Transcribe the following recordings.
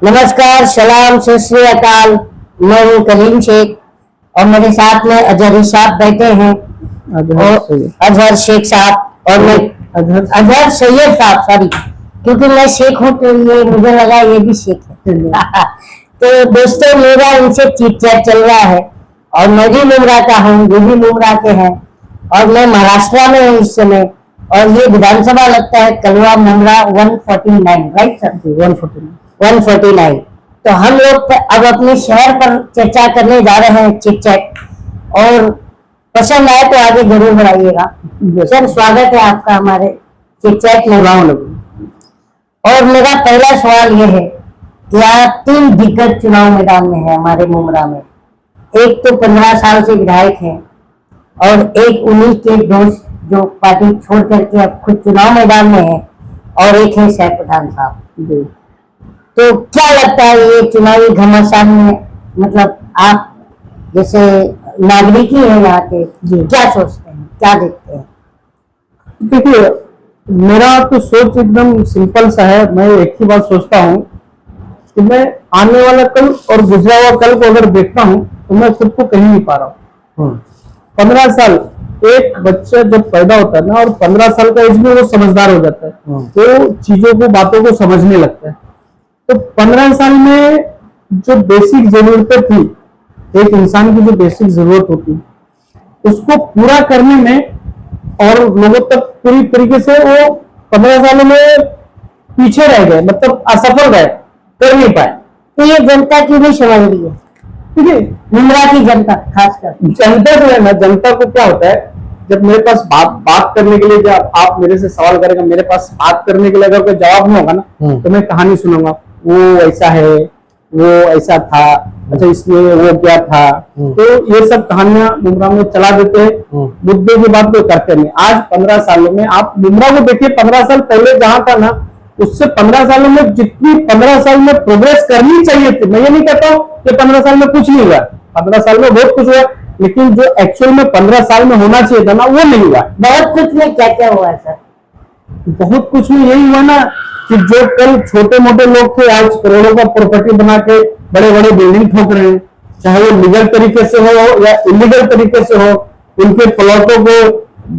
नमस्कार, सलाम, सत श्री अकाल। मैं हूँ कलीम शेख और मेरे साथ में अजहर साहब बैठे हैं और अजहर शेख साहब और मैं अजहर सैयद साहब, सॉरी, क्योंकि मैं शेख हूँ तो ये मुझे लगा ये भी शेख है। तो दोस्तों, मेरा इनसे चीट चैट चल रहा है और मैं भी मुमरा का हूँ, ये भी मुमरा के हैं और मैं महाराष्ट्र में हूँ इस समय। और ये विधानसभा लगता है कलवा मुमरा 149, राइट सर? 149। तो हम लोग अब अपने शहर पर चर्चा करने जा रहे हैं, चिट चैट, और पसंद आए तो आगे जरूर बढ़ाइएगा। सर, स्वागत है आपका हमारे चिट चैट में। और मेरा पहला सवाल ये है कि आप 3 दिग्गज चुनाव मैदान में है हमारे मुमरा में। एक तो 15 साल से विधायक हैं और एक उन्हीं के दोस्त जो पार्टी छोड़ करके अब खुद चुनाव मैदान में है, और एक है सैफ पठान साहब। तो क्या लगता है ये चुनावी घमासान में, मतलब आप जैसे नागरिक ही हैं यहाँ के, क्या सोचते हैं, क्या देखते हैं? देखिए, मेरा तो सोच एकदम सिंपल सा है। मैं एक ही बात सोचता हूँ कि मैं आने वाला कल और गुजरा हुआ कल को अगर देखता हूँ तो मैं खुद को कहीं नहीं पा रहा हूँ। 15 साल एक बच्चा जब पैदा होता है ना, और 15 साल का एज में वो समझदार हो जाता है, तो चीजों को, बातों को समझने लगता है। तो 15 साल में जो बेसिक जरूरतें थी, एक इंसान की जो बेसिक जरूरत होती, उसको पूरा करने में और लोगों तक पूरी तरीके से वो 15 सालों में पीछे रह गए, मतलब असफल रहे, कर नहीं पाए। तो ये जनता की भी समझ रही है, ठीक है, मुमरा की जनता, खासकर जनता जो है ना, जनता को क्या होता है, जब मेरे पास बात करने के लिए, जब आप मेरे से सवाल करेंगे, मेरे पास बात करने के लिए अगर कोई जवाब नहीं होगा ना, तो मैं कहानी सुनूंगा, वो ऐसा है, वो ऐसा था, अच्छा इसमें वो क्या था। तो ये सब कहानियां मुमरा में चला देते हैं, मुद्दे की बात कोई करते नहीं। आज 15 सालों में आप मुमरा को देखिए, 15 साल पहले जहां था ना, उससे 15 सालों में जितनी 15 साल में प्रोग्रेस करनी चाहिए थी, मैं ये नहीं कहता हूँ कि 15 साल में कुछ नहीं हुआ, 15 साल में बहुत कुछ हुआ, लेकिन जो एक्चुअल में 15 साल में होना चाहिए था ना, वो नहीं हुआ। बहुत कुछ में क्या क्या हुआ है सर? बहुत कुछ में यही हुआ ना कि जो कल छोटे मोटे लोग थे, आज करोड़ों का प्रॉपर्टी बना के बड़े बड़े बिल्डिंग ठोक रहे हैं, चाहे वो लीगल तरीके से हो या इलीगल तरीके से हो। उनके प्लॉटों को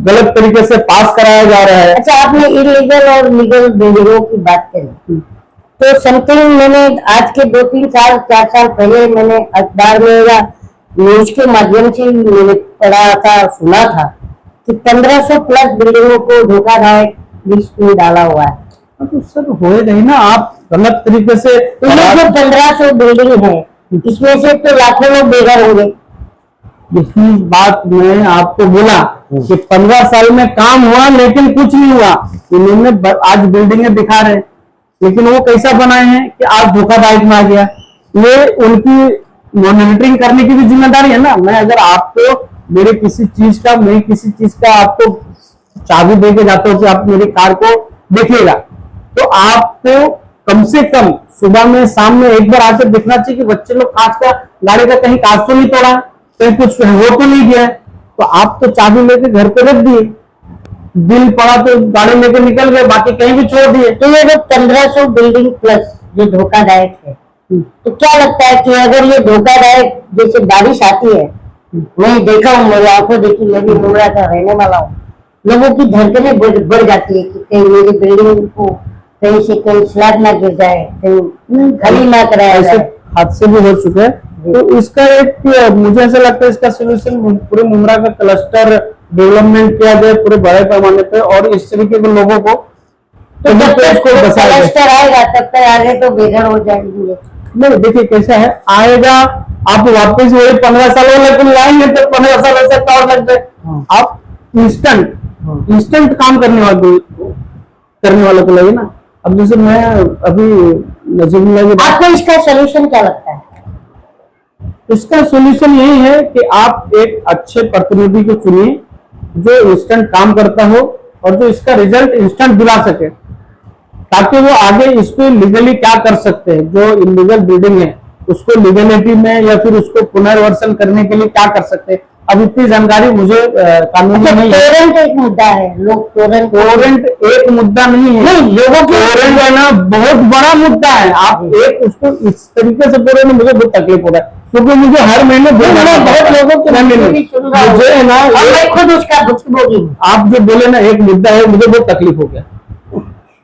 गलत तरीके से पास कराया जा रहा है। अच्छा, आपने इलीगल और लीगल बिल्डिंगों की बात करी, तो समथिंग मैंने आज के 2-3 साल 4 साल पहले मैंने अखबार में या न्यूज के माध्यम से मैंने पढ़ा था, सुना था कि 1500 प्लस बिल्डिंगों को धोखाधड़ी लिस्ट में डाला हुआ है। तो सर होए नहीं ना, आप गलत तरीके से, तो ये जो 1500 बिल्डिंग है, इसमें से तो लाखों लोग बेघर होंगे। यही बात मैं आपको बोला कि 15 साल में काम हुआ लेकिन कुछ नहीं हुआ। इन्होंने आज बिल्डिंगें दिखा रहे, लेकिन वो कैसा बनाए हैं कि आज धोखाधड़ी में आ गया। ये उनकी मॉनिटरिंग करने की भी जिम्मेदारी है ना। मैं अगर आपको मेरे किसी चीज का आपको चाबी दे के जाता हूँ कि आप मेरी कार को देखिएगा, तो आपको कम से कम सुबह में, शाम में एक बार आकर देखना चाहिए कि बच्चे लोग कांच का, गाड़ी का कहीं कांच तो नहीं तोड़ा, कहीं कुछ हो तो नहीं गया। तो आप तो चाबी लेके घर पे रख दिए, बिल पड़ा तो गाड़ी लेके निकल गए, बाकी कहीं भी छोड़ दिए। तो ये जो 1500 बिल्डिंग प्लस जो धोखादायक है, तो क्या लगता है कि अगर ये धोखादायक, जैसे बारिश आती है, मैं देखा हूँ, मेरी आंखों देखी, मैं भी मुमरा का रहने वाला हूँ, लोगों की धड़कनें बढ़ जाती है कि कहीं मेरी बिल्डिंग को कहीं से कहीं स्लैब ना गिर जाए, कहीं खाली ना कराया जाए। हादसे भी हो चुके हैं। तो इसका एक, मुझे ऐसा लगता है इसका सोल्यूशन पूरे मुमरा का क्लस्टर डेवलपमेंट किया जाए पूरे बड़े पैमाने पे, और इस तरीके के लोगों को, तो जब तक क्लस्टर आएगा तब तक आगे तो बेघर हो जाएंगे। नहीं, देखिए कैसा है, आएगा, आप वापस वही 15 साल वाले लाएंगे तो 15 साल ऐसा और लग जाए। आप इंस्टेंट काम करने वालों को लगे ना। अब जैसे मैं अभी नजीबुल्लाह, आपको इसका सोल्यूशन क्या लगता है? इसका सोल्यूशन यही है कि आप एक अच्छे प्रतिनिधि को चुनिए जो इंस्टेंट काम करता हो और जो इसका रिजल्ट इंस्टेंट दिला सके, ताकि वो आगे इस पे लीगली क्या कर सकते हैं, जो इलीगल बिल्डिंग है उसको लीगलिटी में या फिर उसको पुनर्वर्सन करने के लिए क्या कर सकते हैं। अब इतनी जानकारी मुझे कानून में नहीं है। टोरेंट एक मुद्दा है, लोग टोरेंट एक मुद्दा नहीं है, नहीं, लोगों की टोरेंट है ना बहुत बड़ा मुद्दा है। आप एक उसको इस तरीके से बोल रहे हैं, मुझे बहुत तकलीफ हो रहा है, क्योंकि मुझे हर महीने बहुत लोगों के मुझे है ना, मैं खुद उसका भुक्तभोगी हूँ। आप जो बोले ना एक मुद्दा है, मुझे बहुत तकलीफ हो गया।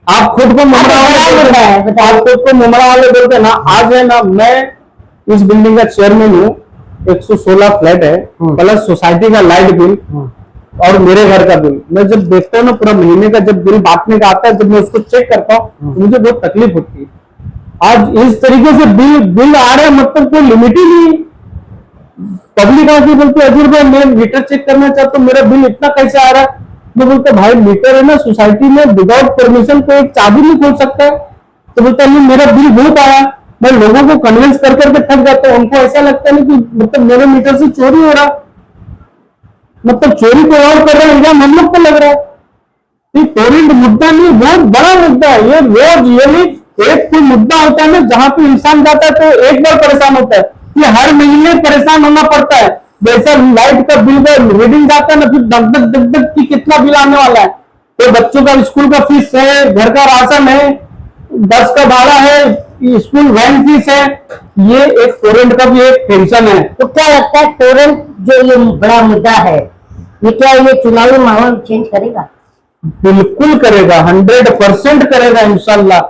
आप खुद को मुमरा वाले बोलते हैं, आप खुद को मुमरा वाले बोलते हैं ना। आज है ना, मैं इस बिल्डिंग का चेयरमैन हूँ, 116 फ्लैट है, प्लस सोसाइटी का लाइट बिल और मेरे घर का बिल। मैं जब देखता हूँ ना पूरा महीने का जब बिल बांटने का आता है, जब मैं उसको चेक करता हूँ तो मुझे बहुत तकलीफ होती है। आज इस तरीके से बिल आ रहा है, मतलब कोई लिमिट ही नहीं। पब्लिक आके बोलती है, अजीर भाई मैं मीटर चेक करना चाहता हूँ, मेरा बिल इतना कैसे आ रहा है। मैं बोलता भाई मीटर है ना सोसाइटी में विदाउट परमिशन कोई एक चाबी नहीं खोल सकता है। तो बोलता नहीं मेरा बिल बहुत आया। मैं लोगों को कन्विंस कर करके थक जाता हूँ, उनको ऐसा लगता है कि मतलब मेरे मीटर से चोरी हो रहा, मतलब चोरी को और कर रहे हैं, इल्जाम हम लोग को लग रहा है। ये टोरेंट मुद्दा नहीं, बहुत बड़ा मुद्दा है। ये रोज ये नहीं एक कोई मुद्दा होता है ना जहां पे इंसान जाता है तो एक बार परेशान होता है, ये हर महीने परेशान होना पड़ता है। जैसा लाइट का बिल का रीडिंग जाता है ना, फिर दग दग दग दग की कितना बिल आने वाला है। तो बच्चों का स्कूल का फीस है, घर का राशन है, बस का भाड़ा है, स्कूल वैन फीस है, ये एक टोरेंट का भी एक टेंशन है। तो क्या लगता है टोरेंट जो ये बड़ा मुद्दा है, ये क्या ये चुनावी माहौल चेंज करेगा? बिल्कुल करेगा, 100% करेगा इंशाल्लाह।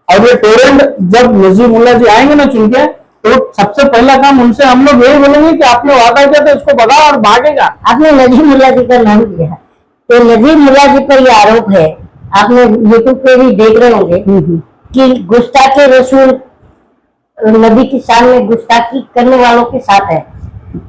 और ये टोरेंट जब नजीब मुल्ला जी आएंगे ना चुन के, तो सबसे पहला काम उनसे हम लोग यही बोलेंगे कि आपने वादा किया तो इसको भगाओ और भागेगा। आपने नजीब मुल्ला जी का नाम लिया, तो नजीब मुल्ला जी पर यह आरोप है, आपने यूट्यूब पे भी देख रहे होंगे कि गुस्ताखी रसूल नबी की शान में गुस्ताखी करने वालों के साथ है,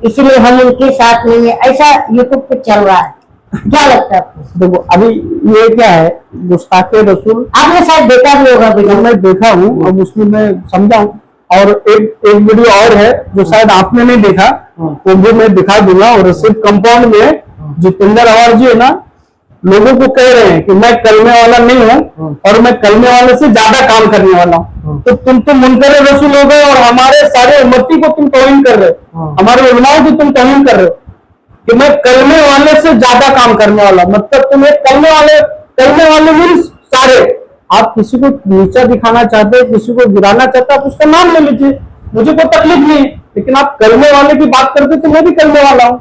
इसलिए हम उनके साथ नहीं है, ऐसा यूट्यूब पे चल रहा है। क्या लगता है आपको? देखो अभी ये क्या है, गुस्ताखे रसूल आपने शायद देखा भी होगा वीडियो। मैं देखा हूँ, अब उसमें मैं समझा हूँ। और एक वीडियो और है जो शायद आपने नहीं देखा, वो भी मैं दिखा दूंगा। और सिर्फ कंपाउंड में जितेंद्र अवार जी है ना, लोगों को कह रहे हैं कि मैं कलमे वाला नहीं हूँ और मैं कलमे वाले से ज्यादा काम करने वाला हूँ। तो तुम तो मुनकर रसूल हो गए और हमारे सारे उम्मती को तुम तौहीन कर रहे हो, हमारे उलमाओं की तुम तौहीन कर रहे हो कि मैं कलमे वाले से ज्यादा काम करने वाला। मतलब तुम एक कलमे वाले मीन्स सारे। आप किसी को नीचा दिखाना चाहते हो, किसी को गिराना चाहते हो, आप उसका नाम ले लीजिए, मुझे कोई तकलीफ नहीं। लेकिन आप कलमे वाले की बात करते तो मैं भी कलमे वाला हूँ।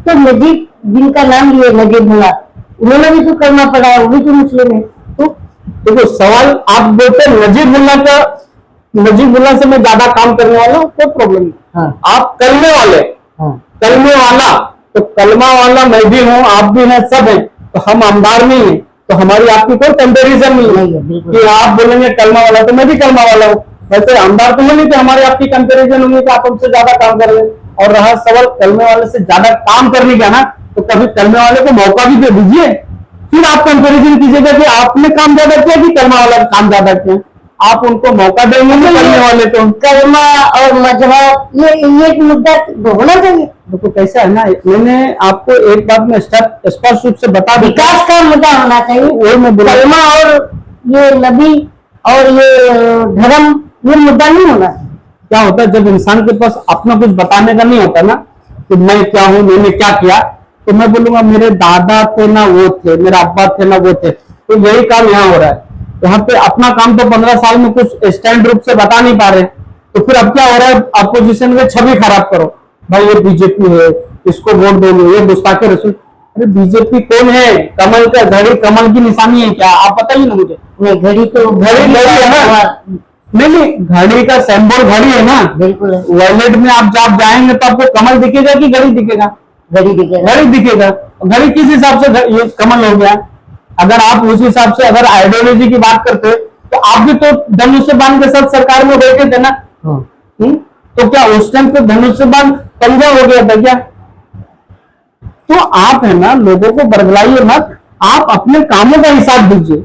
तो नजीब जिनका नाम लिए नजीब मुल्ला, उन्होंने भी तो करना पड़ा है, वो भी तो मुस्लिम है। तो देखो सवाल आप बोलते हैं नजीब मुल्ला से मैं ज्यादा काम करने वाला हूँ, कोई प्रॉब्लम नहीं। हाँ। आप कलमे वाले, कलमे वाला, तो कलमा वाला मैं भी हूँ, आप भी हैं, सब हैं, तो हम आमदार नहीं है। तो हमारी आपकी कोई कंपेरिजन नहीं है कि आप बोलेंगे कलमा वाला तो मैं भी कलमा वाला हूँ। वैसे आमदार तो नहीं, तो हमारी आपकी कंपेरिजन होंगी कि आप हमसे ज्यादा काम कर रहे हैं। और रहा सवाल कलमे वाले से ज्यादा काम करने का ना, तो कभी कलमे वाले को मौका भी दे दीजिए, फिर आप कंपेरिजन कीजिएगा कि आपने काम ज्यादा किया कि कलमा वाला काम ज्यादा किया। आप उनको मौका देंगे ना कलमे वाले को। कलमा और मजहब ये मुद्दा होना चाहिए। देखो कैसा है ना, मैंने आपको एक बात में स्पष्ट रूप से बता दी, विकास का मुद्दा होना चाहिए। वो मैं बोला, कलमा और ये नबी और ये धर्म, ये मुद्दा नहीं होना चाहिए। क्या होता है जब इंसान के पास अपना कुछ बताने का नहीं होता ना, कि मैं क्या हूँ, मैंने क्या किया, तो मैं बोलूंगा मेरे दादा थे ना वो थे, मेरे अब्बा थे ना वो थे। तो यही काम यहाँ हो रहा है। यहाँ पे अपना काम तो 15 साल में कुछ स्टैंड रूप से बता नहीं पा रहे, तो फिर अब क्या हो रहा है, अपोजिशन में छवि खराब करो, भाई ये बीजेपी है, इसको वोट दोगे, ये गुस्ताखे रसूल। अरे बीजेपी कौन है? कमल का घड़ी, कमल की निशानी है क्या? आप बताइए ना मुझे। नहीं, घड़ी तो घड़ी है ना, नहीं घड़ी का सिंबल घड़ी है ना, बिल्कुल। वॉलेट में आप जब जाएंगे तो आपको कमल दिखेगा कि घड़ी दिखेगा? घड़ी दिखेगा। घड़ी दिखेगा। घड़ी किस हिसाब से ये कमल हो गया? अगर आप उस हिसाब से अगर आइडियोलॉजी की बात करते तो आप भी तो धनुष से बांध के साथ सरकार में बैठे थे ना। तो क्या उस टाइम पे धनुष से बांध पंजा हो गया था क्या? तो आप है ना लोगों को बरगलाइए मत, आप अपने कामों का हिसाब दीजिए,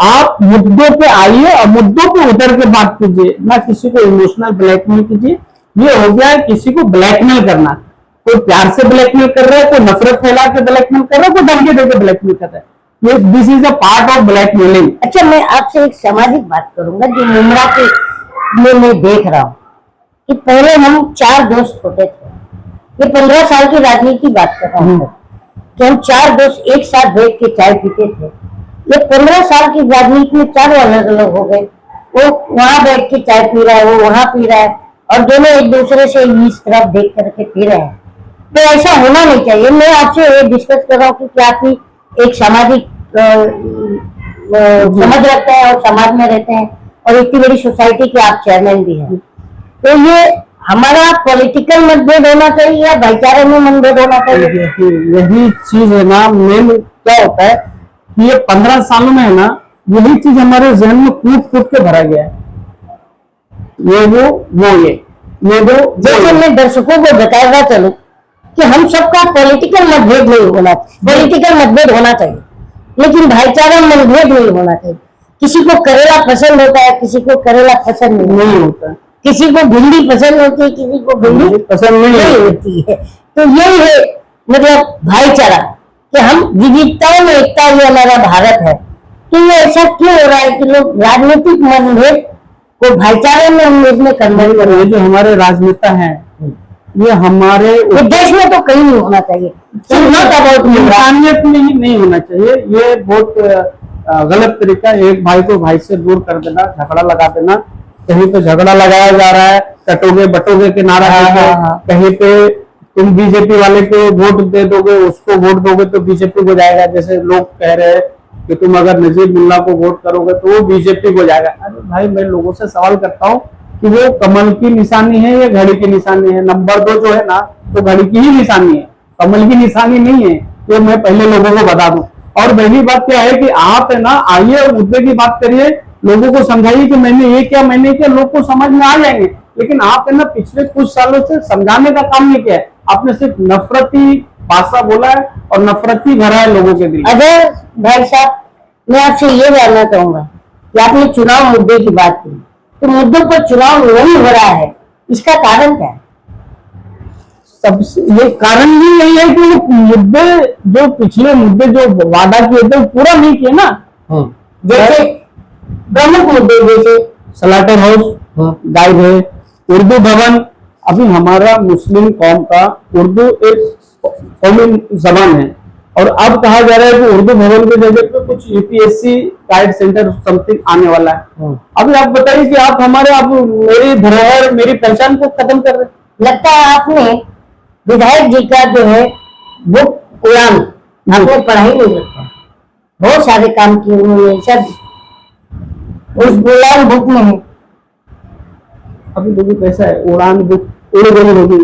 आप मुद्दों पे आइए और मुद्दों पे उतर के बात कीजिए, ना किसी को इमोशनल ब्लैकमेल कीजिए। ये हो गया है किसी को ब्लैकमेल करना, कोई प्यार से ब्लैकमेल कर रहा है, कोई नफरत फैला के ब्लैकमेल कर रहा है, कोई धमकी देकर ब्लैकमेल कर रहा है। ये this is a part of blackmailing. अच्छा, मैं आपसे एक सामाजिक बात करूंगा जो मुमरा के में मैं देख रहा हूँ कि पहले हम 4 दोस्त होते थे, ये 15 साल की राजनीति की बात कर रहा हूँ कि हम 4 दोस्त एक साथ बैठ के चाय पीते थे। ये 15 साल की राजनीति में 4 अलग अलग हो गए। वो वहां बैठ के चाय पी रहा है, वो वहां पी रहा है, और दोनों एक दूसरे से इस तरफ देख करके पी रहे हैं। तो ऐसा होना नहीं चाहिए। मैं आपसे ये डिस्कस कर रहा हूँ कि आप ही एक सामाजिक समझ रखते हैं और समाज में रहते हैं, और इतनी बड़ी सोसाइटी के आप चेयरमैन भी हैं। तो ये हमारा पॉलिटिकल मतभेद होना चाहिए या भाईचारे में मतभेद होना चाहिए? यही चीज है ना, मेन क्या होता है कि ये 15 सालों में है ना, यही चीज हमारे जहन में कूट कूट के भरा गया है। ये वो जैसे मैं दर्शकों को बताएगा चलूं कि हम सबका पॉलिटिकल मतभेद नहीं होना, पॉलिटिकल मतभेद होना चाहिए, लेकिन भाईचारा मतभेद नहीं होना चाहिए। किसी को करेला पसंद होता है, किसी को करेला पसंद नहीं होता, किसी को भिंडी पसंद होती है, किसी को भिंडी पसंद नहीं होती है। तो यही है मतलब भाईचारा, कि हम विविधताओं में एकता, ये हमारा भारत है। तो ये ऐसा क्यों हो रहा है कि लोग राजनीतिक मतभेद को भाईचारे में कन्वर्ट कर रहे हैं? जो हमारे राजनेता हैं, ये हमारे देश में तो कहीं नहीं होना चाहिए, इंसानियत में ही नहीं होना चाहिए। ये बहुत गलत तरीका है। एक भाई को भाई से दूर कर देना, झगड़ा लगा देना। कहीं पे झगड़ा लगाया जा रहा है, कटोगे बटोगे के नारा है। कहीं पे तुम बीजेपी वाले को वोट दे दोगे, उसको वोट दोगे तो बीजेपी को जाएगा। जैसे लोग कह रहे हैं कि तुम अगर नजीब मुल्ला को वोट करोगे तो वो बीजेपी को जाएगा। अरे भाई, मैं लोगों से सवाल करता हूँ कि वो कमल की निशानी है या घड़ी की निशानी है? नंबर 2 जो है ना, तो घड़ी की ही निशानी है, कमल की निशानी नहीं है। तो मैं पहले लोगों को बता दूं। और पहली बात क्या है कि आप है ना, आइए और मुद्दे की बात करिए, लोगों को समझाइए कि मैंने ये किया, मैंने किया, लोग को समझ में आ जाएंगे। लेकिन आप है ना, पिछले कुछ सालों से समझाने का काम नहीं किया है। आपने सिर्फ नफरती भाषा बोला है और नफरती भरा है लोगों के दिल। अगर भाई साहब, मैं आपसे ये जानना चाहूंगा कि आपने चुनाव मुद्दे की बात की, तो मुद्दों पर चुनाव नहीं हो रहा है, इसका कारण क्या है? सबसे ये कारण भी यही है कि वो मुद्दे, जो पिछले मुद्दे जो वादा किए थे, वो पूरा नहीं किए ना। जैसे प्रमुख मुद्दे, जैसे स्लाटर हाउस, गाय है, उर्दू भवन। अभी हमारा मुस्लिम कौम का उर्दू एक कौमी जबान है, और अब कहा जा रहा है कि उर्दू भवन की जगह पे कुछ यूपीएससी गाइड सेंटर समथिंग आने वाला है। अभी आप बताइए कि आप मेरी धरोहर, मेरी पहचान को खत्म कर रहे हैं। लगता है आपने विधायक जी का जो है बुक उड़ान आपने पढ़ा ही नहीं लगता। बहुत सारे काम किए उन्होंने, सब उस उड़ान बुक में है। अभी देखिए कैसा है, उड़ान बुक उड़ गई होगी,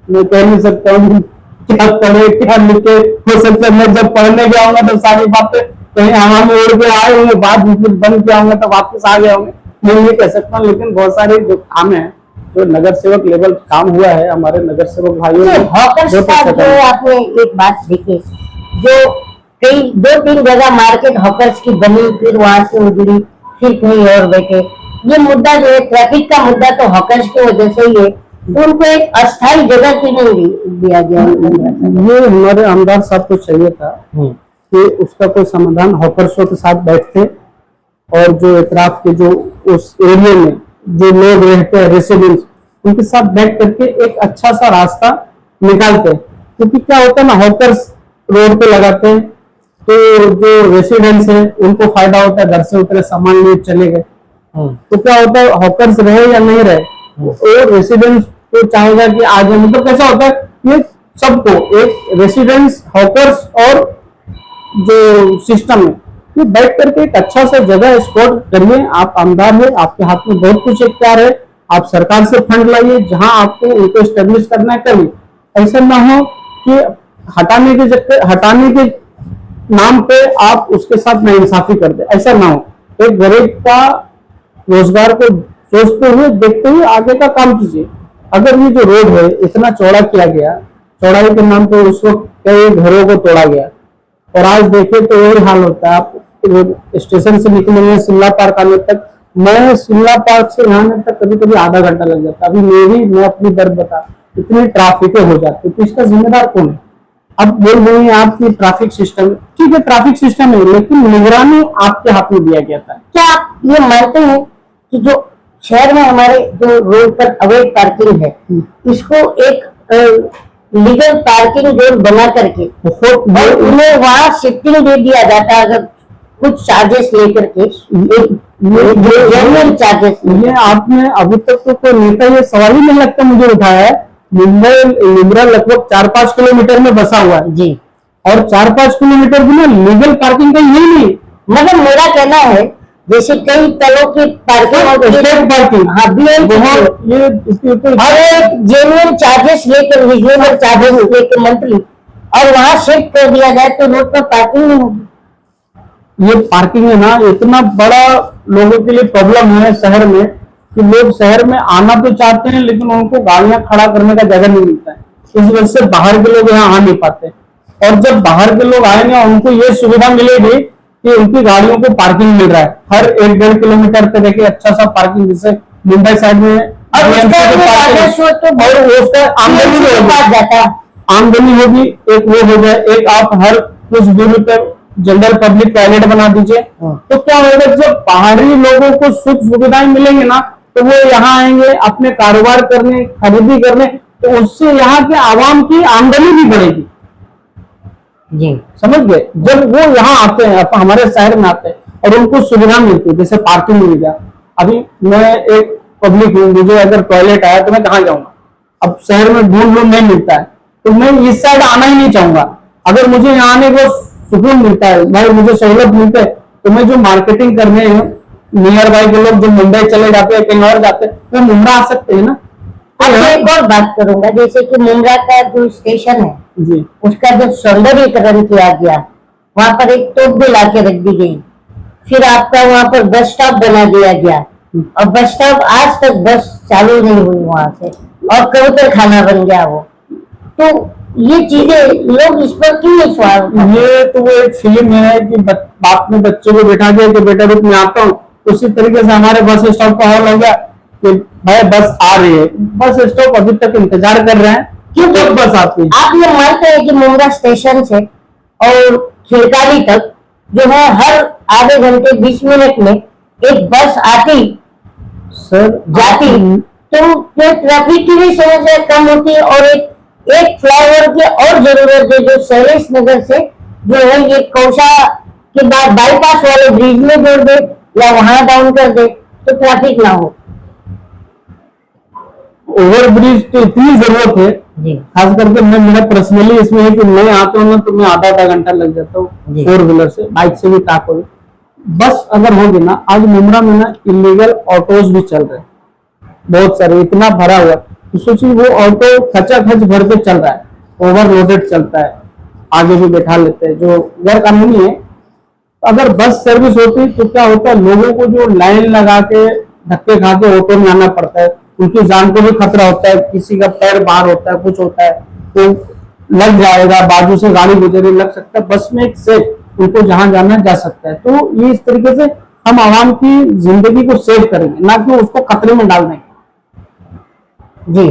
मैं कह नहीं सकता हूँ क्या पढ़े क्या लिखे। हो सकता है मैं जब पढ़ने गया होगा तो सारी बातें कहीं हवा में उड़ के आए होंगे, बाद में बंद किया होंगे तो वापस आ गए होंगे, मैं ये कह सकता हूँ। लेकिन बहुत सारे जो काम है, जो नगर सेवक लेवल काम हुआ है हमारे नगर सेवक भाइयों ने, हॉकर्स का जो आपने एक बात देखी, जो कई 2-3 जगह मार्केट हॉकर्स की बनी, फिर वहां से उजड़ी, फिर कहीं और बैठे। ये मुद्दा जो है ट्रैफिक का मुद्दा, तो हॉकर्स की वजह से ही है। तो उनको एक अस्थायी जगह क्यों नहीं दिया गया? ये हमारे आमदार साहब को चाहिए था कि उसका कोई समाधान हॉकर्सों के साथ बैठते, और जो इतराफ के जो उस एरिया में जो लोग रहते हैं रेसिडेंट्स, उनके साथ बैठ करके एक अच्छा सा रास्ता निकालते। क्योंकि क्या होता है ना, हॉकर्स रोड पे लगाते हैं तो जो रेसिडेंट्स हैं उनको फायदा होता है, घर से उतरे सामान लिए चले गए। तो क्या होता है, हॉकर्स रहे या नहीं रहे, वो रेसिडेंट्स तो चाहेगा कि आगे, मतलब कैसा होता है, ये सबको एक रेसिडेंट्स, हॉकर्स और जो सिस्टम है, ये बैठ करके एक अच्छा सा जगह स्पॉट करिए। आप आमदार है, आपके हाथ में बहुत कुछ इख्तियार है, आप सरकार से फंड लाइए, जहां आपको उनको एस्टेब्लिश करना है करिए। ऐसा ना हो कि हटाने के नाम पे आप उसके साथ नाइंसाफी कर दे, ऐसा ना हो। एक गरीब का रोजगार को सोचते हुए, देखते हुए आगे का काम कीजिए। अगर ये जो रोड है इतना चौड़ा किया गया, चौड़ाई के नाम पे उस वक्त कई घरों को तोड़ा गया, और आज देखें तो यही हाल होता है। आप स्टेशन से निकलेंगे शिमला पार्क आने तक, मैं शिमला पार्क से यहाँ आने तक कभी कभी आधा घंटा लग जाता। अभी मैं अपनी दर्द बता, इतनी ट्रैफिक हो जाती, तो इसका जिम्मेदार कौन है? अब बोल रही है आपकी ट्रैफिक सिस्टम, ठीक है ट्रैफिक सिस्टम है, लेकिन निगरानी आपके हाथ में दिया गया था। क्या आप ये मानते हैं कि जो शहर में हमारे जो रोड पर अवैध पार्किंग है, इसको एक लीगल पार्किंग जोन बना करके और उन्हें वहाँ शिफ्टिंग दे दिया जाता अगर कुछ चार्जेस लेकर के, जेन्युइन चार्जेस। ये आपने अभी तक तो कोई नेता ये सवाल ही नहीं लगता मुझे उठाया है। मुंबई लिमरा लगभग 4-5 किलोमीटर में बसा हुआ है जी, और 4-5 किलोमीटर भी ना लीगल पार्किंग का ये नहीं। मगर मेरा कहना है जैसे कई तरह की पार्किंग और स्टेट पार्किंग, हाँ ये इसके ऊपर और एक जेन्युइन चार्जेस लेकर, रीजनेबल चार्जेस लेकर मंथली, और वहाँ शिफ्ट कर दिया जाए तो रोड पर पार्किंग नहीं होगी। ये पार्किंग है ना इतना बड़ा लोगों के लिए प्रॉब्लम है शहर में कि लोग शहर में आना तो चाहते हैं लेकिन उनको गाड़ियां खड़ा करने का जगह नहीं मिलता है। इस वजह से बाहर के लोग यहाँ आ नहीं पाते, और जब बाहर के लोग आएंगे उनको ये सुविधा मिलेगी कि उनकी गाड़ियों को पार्किंग मिल रहा है हर 1-1.5 किलोमीटर पे। देखिए अच्छा सा पार्किंग, जैसे मुंबई साइड में और उसका आमदनी जाता आमदनी होगी, एक वो हो जाए, एक आप हर कुछ दूरी पर जनरल पब्लिक टॉयलेट बना दीजिए। तो क्या होगा जब बाहरी लोगों को सुख सुविधाएं मिलेंगी ना तो वो यहाँ आएंगे अपने कारोबार करने, खरीदी करने, तो उससे यहाँ के आवाम की आमदनी भी बढ़ेगी। जी, समझ गए? जब वो यहाँ आते हैं हमारे शहर में आते हैं और उनको सुविधा मिलती है, जैसे पार्किंग मिल गया। अभी मैं एक पब्लिक हूँ, मुझे अगर टॉयलेट आया तो मैं कहाँ जाऊंगा? अब शहर में ढूंढ नहीं मिलता है तो मैं इस साइड आना ही नहीं चाहूंगा। अगर मुझे यहाँ आने को सुकून मिलता है, भाई मुझे सहूलत मिलता है, तो मैं जो मार्केटिंग करने नियर बाई के लोग जो मुंबई चले जाते हैं, कहीं और जाते हैं, वो मुंबई आ सकते हैं ना। अब मैं एक और बात करूंगा, जैसे कि मुंब्रा का जो स्टेशन है जी, उसका जो सौंदर्यीकरण किया गया, वहां पर एक तोप भी ला के रख दी गई, फिर आपका वहां पर बस स्टॉप बना दिया गया, और बस स्टॉप आज तक बस चालू नहीं हुई वहां से, और कबूतर खाना बन गया वो। तो ये चीजें लोग इस पर क्यों नहीं सवाल उठाते? ये तो वो एक फिल्म है कि बाप ने बच्चे को बैठा दिया कि बेटा रुक मैं आता हूँ, उसी तरीके से हमारे बस स्टॉप का हाल हो गया कि भाई बस आ रही है, बस स्टॉप अभी तक इंतजार कर रहे हैं क्योंकि बस आती है। आप ये मानते हैं कि मुंब्रा स्टेशन से और खिड़काली तक जो है हर आधे घंटे 20 मिनट में एक बस आती सर जाती, तो फिर ट्रैफिक की भी समस्या कम होती है, और एक फ्लाईओवर की और जरूरत है जो शैलेश नगर से जो है ये कौशा के बाद बाईपास वाले ब्रिज में जोड़ दे या वहां डाउन कर दे तो ट्रैफिक ना हो। ओवर ब्रिज तो इतनी जरूरत है, खास करके मैं मेरा पर्सनली इसमें है कि मैं आता हूँ ना तो मैं आधा घंटा लग जाता हूँ 4 व्हीलर से, बाइक से भी ताक हो। बस अगर होगी ना, आज मुंब्रा में ना इलीगल ऑटोज भी चल रहे हैं बहुत सारे, इतना भरा हुआ, तो सोचिए वो ऑटो खचाखच भर के चल रहा है, ओवरलोडेड चलता है, आगे भी बैठा लेते हैं जो गैर कानूनी है। अगर बस सर्विस होती तो क्या होता है, लोगों को जो लाइन लगा के धक्के खा के ऑटो में आना पड़ता है, उनकी जान को भी खतरा होता है, किसी का पैर बाहर होता है, कुछ होता है तो लग जाएगा, बाजू से गाड़ी गुजरे लग सकता है। बस में एक सेफ उनको जहां जाना जा सकता है। तो ये इस तरीके से हम आवाम की जिंदगी को सेव करेंगे, ना कि उसको खतरे में डाल देंगे। जी,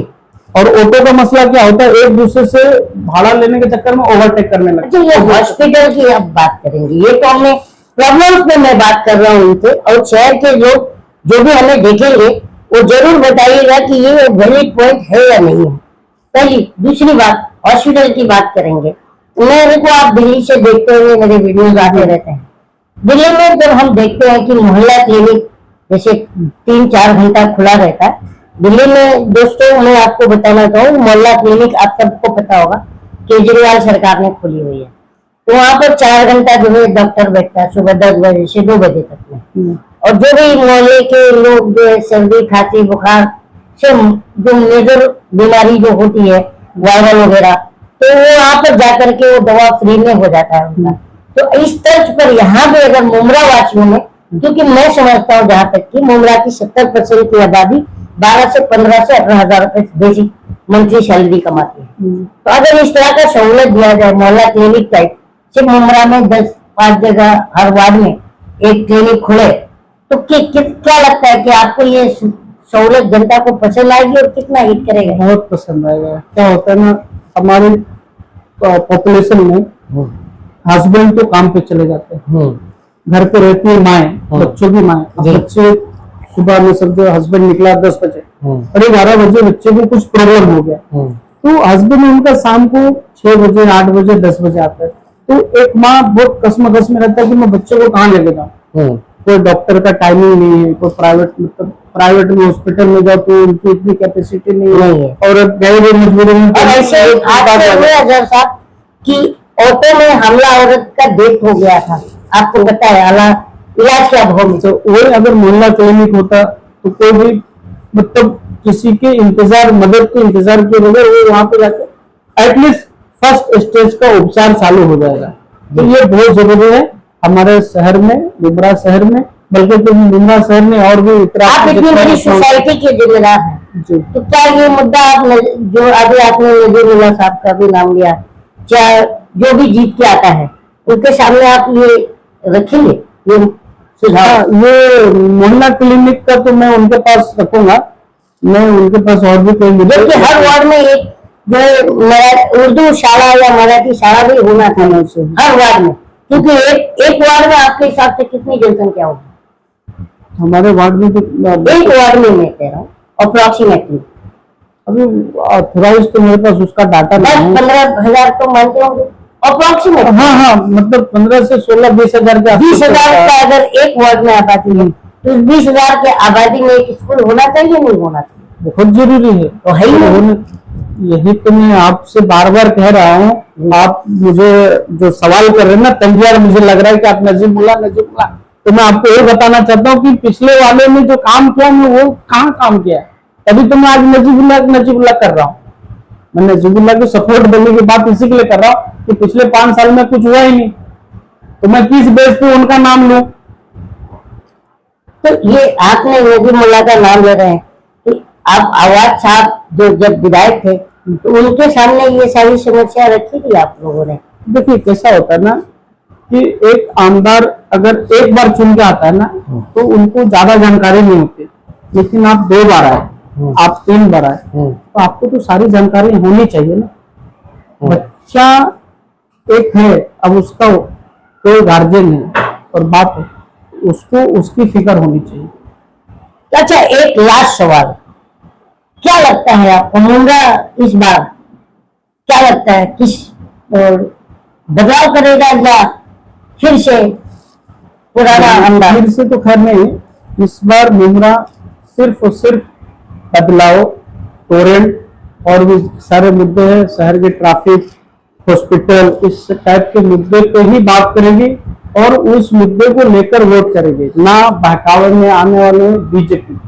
और ऑटो का मसला क्या होता है, एक दूसरे से भाड़ा लेने के चक्कर में ओवरटेक करने लगते हैं। ये हॉस्पिटल की अब बात करेंगे, ये तो हमने प्रॉब्लम्स में मैं बात कर रहा हूँ उनसे, और शहर के लोग जो भी हमें देखेंगे वो जरूर बताइएगा कि ये वैलिड पॉइंट है या नहीं है। पहली दूसरी बात, हॉस्पिटल की बात करेंगे। मेरे को आप दिल्ली से देखते हुए मेरे वीडियोज आते रहते हैं, दिल्ली में जब हम देखते हैं कि मोहल्ला क्लिनिक जैसे 3-4 घंटा खुला रहता है दिल्ली में, दोस्तों मैं आपको बताना चाहूँ, मोहल्ला क्लिनिक आप सबको पता होगा केजरीवाल सरकार ने खोली हुई है, तो वहां पर 4 घंटा जो है डॉक्टर बैठता है, सुबह 10 बजे से 2 बजे तक में। और जो भी मोहल्ले के लोग जो है सर्दी खांसी बुखार से जो मेजर बीमारी जो होती है वायरल वगैरह, तो वो वहां पर जाकर के वो दवा फ्री में हो जाता है उनका। तो इस तर्ज पर यहाँ भी अगर मुंब्रा वासियों में, क्योंकि मैं समझता हूँ जहां तक कि मुंब्रा की 70% की आबादी 12 से 15 से 18,000 रुपए बेसिक मंथली सैलरी कमाती है, तो अगर इस तरह का सहूलत दिया जाए मोहल्ला क्लिनिक टाइप, सिर्फ मुंब्रा में 10-5 जगह हर वार्ड में एक क्लिनिक खुले, तो क्या लगता है कि आपको ये सहूलत जनता को पसंद आएगी और कितना हिट करेगा? बहुत पसंद आएगा। क्या होता है ना, हमारे पॉपुलेशन में हस्बैंड तो काम पे चले जाते हैं, घर पे रहती है माए, बच्चों की माए। बच्चे सुबह में समझो हस्बैंड निकला 10 बजे और 11 बजे बच्चे को कुछ प्रॉब्लम हो गया, तो हस्बैंड उनका शाम को 6 बजे 8 बजे 10 बजे आता है। तो एक माँ बहुत कसमकस में रहता है कि मैं बच्चे को कहाँ लेके जाऊँ। कोई डॉक्टर का टाइमिंग नहीं है, कोई प्राइवेट में हॉस्पिटल में जाओ तो उनकी इतनी कैपेसिटी नहीं है, और गए हुए मजबूरी में। और ऐसे अजहर साहब कि ऑटो में हमला औरत का डेथ हो गया था, आपको पता है, इलाज के अभाव में। तो वही अगर मोहल्ला क्लिनिक होता तो कोई भी मतलब किसी के इंतजार, मदद के इंतजार के बगैर वो वहां पे जाकर एटलीस्ट फर्स्ट स्टेज का उपचार चालू हो जाएगा। तो ये बहुत जरूरी है हमारे शहर में, मुमरा शहर में, बल्कि तो मुमरा शहर में और भी आप इतनी बड़ी सोसाइटी के जिम्मेदार हैं, तो क्या ये मुद्दा आप जो अभी आपने नजीरुल्लाह साहब का भी नाम लिया, चाहे जो भी जीत के आता है उनके सामने आप ये रखेंगे ये सुझाव? ये मोहल्ला क्लिनिक का तो मैं उनके पास रखूंगा, मैं उनके पास और भी कोई मुद्दे। देखिए हर वार्ड में एक जो उर्दू शाला या मराठी शाला भी होना था हर वार्ड में, क्योंकि एक वार्ड में आपके हिसाब से कितनी जनसंख्या होगी? हमारे वार्ड में तो एक वार्ड में मैं कह रहा हूँ अप्रोक्सीमेटली, अभी ऑथराइज तो मेरे पास उसका डाटा नहीं है। 10-15 तो मानते होंगे अप्रोक्सीमेट। हाँ, मतलब 15 से 16-20 हजार के 20,000 का अगर एक वार्ड में आबादी है तो 20,000 के आबादी में एक स्कूल होना चाहिए, नहीं होना चाहिए? बहुत जरूरी है। तो है ही, यही तो मैं आपसे बार बार कह रहा हूँ। आप मुझे जो सवाल कर रहे हैं ना, तंजियार मुझे लग रहा है कि आप नजीबुल्लाह, तो मैं आपको ये बताना चाहता हूँ कि पिछले वाले ने जो काम किया मैं वो कहाँ काम किया, तभी तो मैं आज नजीबुल्लाह कर रहा हूँ। मैं नजीबुल्लाह को सपोर्ट देने की बात इसी के लिए कर रहा हूँ कि पिछले 5 साल में कुछ हुआ ही नहीं, तो मैं किस बेस पे उनका नाम लूं? तो ये आपने नजीमुल्लाह का नाम ले रहे हैं, तो आप आवाज साहब जो जब विधायक थे तो उनके सामने ये सारी समस्या रखी थी आप लोगों ने? देखिए कैसा होता है ना कि एक आमदार अगर एक बार चुन के आता है ना तो उनको ज्यादा जानकारी नहीं होती, लेकिन आप 2 बार आए, आप 3 बार आए, तो आपको तो सारी जानकारी होनी चाहिए ना। बच्चा एक है, अब उसका कोई गार्जियन है और बाप है, उसको उसकी फिक्र होनी चाहिए। अच्छा, एक लास्ट सवाल, क्या लगता है आपको मुमरा इस बार क्या लगता है किस बदलाव करेगा या फिर से पुराना अंदाज? फिर से तो खैर नहीं, इस बार मुमरा सिर्फ और सिर्फ बदलाव, टोरेंट और भी सारे मुद्दे हैं, शहर के ट्रैफिक, हॉस्पिटल, इस टाइप के मुद्दे पे ही बात करेगी और उस मुद्दे को लेकर वोट करेंगे। ना बहकावे में आने वाले हैं बीजेपी,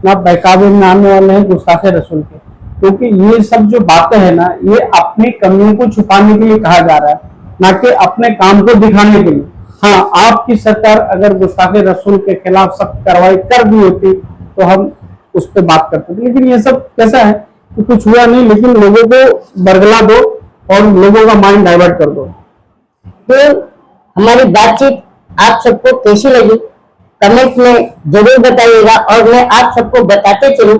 ना बहकावे में आने वाले हैं गुस्ताखे रसूल के, क्योंकि ये सब जो बातें हैं ना, ये अपनी कमियों को छुपाने के लिए कहा जा रहा है, ना कि अपने काम को दिखाने के लिए। हाँ, आपकी सरकार अगर गुस्ताखे रसूल के खिलाफ सख्त कार्रवाई कर दी होती तो हम उस पर बात करते थे, लेकिन ये सब कैसा है कि कुछ हुआ नहीं, लेकिन लोगों को बरगला दो और लोगों का माइंड डाइवर्ट कर दो। तो हमारी बातचीत आप सबको कैसी लगी कमेंट में जरूर बताइएगा, और मैं आप सबको बताते चलूं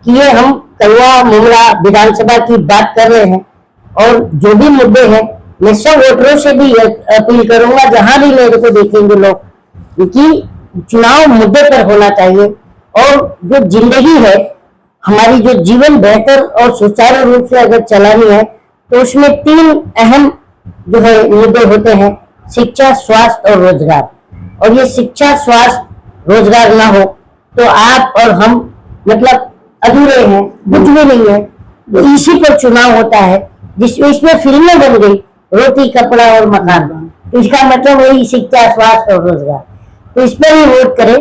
कि ये हम कलवा मुमरा विधानसभा की बात कर रहे हैं, और जो भी मुद्दे हैं मैं सब वोटरों से भी अपील करूंगा, जहां भी मेरे को देखेंगे लोग, कि चुनाव मुद्दे पर होना चाहिए, और जो जिंदगी है हमारी, जो जीवन बेहतर और सुचारू रूप से अगर चलानी है तो उसमें 3 अहम जो है मुद्दे होते हैं, शिक्षा, स्वास्थ्य और रोजगार। और ये शिक्षा, स्वास्थ्य, रोजगार ना हो तो आप और हम मतलब अधूरे हैं, कुछ भी नहीं है। तो इसी पर चुनाव होता है, इसमें फिल्में बन गई, रोटी कपड़ा और मकान, तो इसका मतलब वही शिक्षा, स्वास्थ्य और रोजगार। तो इस पर ही वोट करें।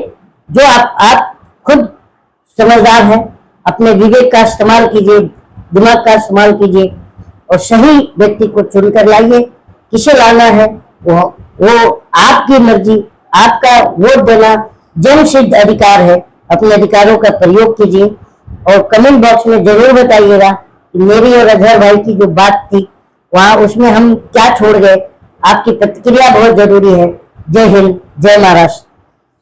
जो आप खुद समझदार हैं, अपने विवेक का इस्तेमाल कीजिए, दिमाग का इस्तेमाल कीजिए और सही व्यक्ति को चुनकर लाइए। किसे लाना है वो आपकी मर्जी, आपका वोट देना जन्मसिद्ध अधिकार है। अपने अधिकारों का प्रयोग कीजिए और कमेंट बॉक्स में जरूर बताइएगा कि मेरी और अजहर भाई की जो बात थी वहां उसमें हम क्या छोड़ गए। आपकी प्रतिक्रिया बहुत जरूरी है। जय हिंद, जय महाराष्ट्र।